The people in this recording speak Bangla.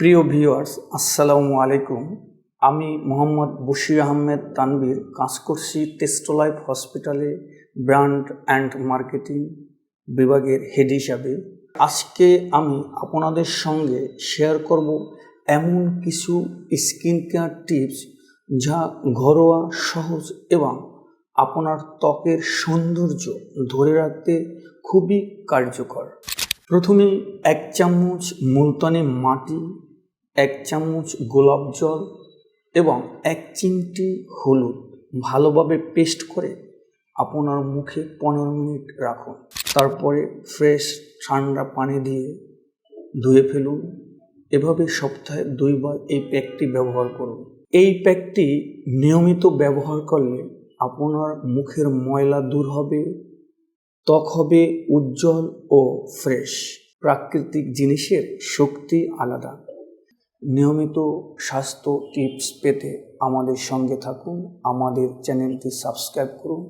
প্রিয় ভিউয়ার্স, আসসালামু আলাইকুম। আমি মোহাম্মদ বশির আহমেদ তানভীর কাজ করছি টেস্টোলাইফ হসপিটালে ব্র্যান্ড অ্যান্ড মার্কেটিং বিভাগের হেড হিসাবে। আজকে আমি আপনাদের সঙ্গে শেয়ার করব এমন কিছু স্কিন কেয়ার টিপস যা ঘরোয়া, সহজ এবং আপনার ত্বকের সৌন্দর্য ধরে রাখতে খুবই কার্যকর। প্রথমে 1 চামচ মুলতানি মাটি, 1 চামচ গোলাপ জল এবং 1 চিমটি হলুদ ভালোভাবে পেস্ট করে আপনার মুখে 15 মিনিট রাখুন। তারপরে ফ্রেশ ঠান্ডা পানি দিয়ে ধুয়ে ফেলুন। এভাবে সপ্তাহে 2 বার এই প্যাকটি ব্যবহার করুন। এই প্যাকটি নিয়মিত ব্যবহার করলে আপনার মুখের ময়লা দূর হবে, ত্বক হবে উজ্জ্বল ও ফ্রেশ। প্রাকৃতিক জিনিসের শক্তি আলাদা। নিয়মিত স্বাস্থ্য টিপস পেতে আমাদের সঙ্গে থাকুন, আমাদের চ্যানেলটি সাবস্ক্রাইব করুন।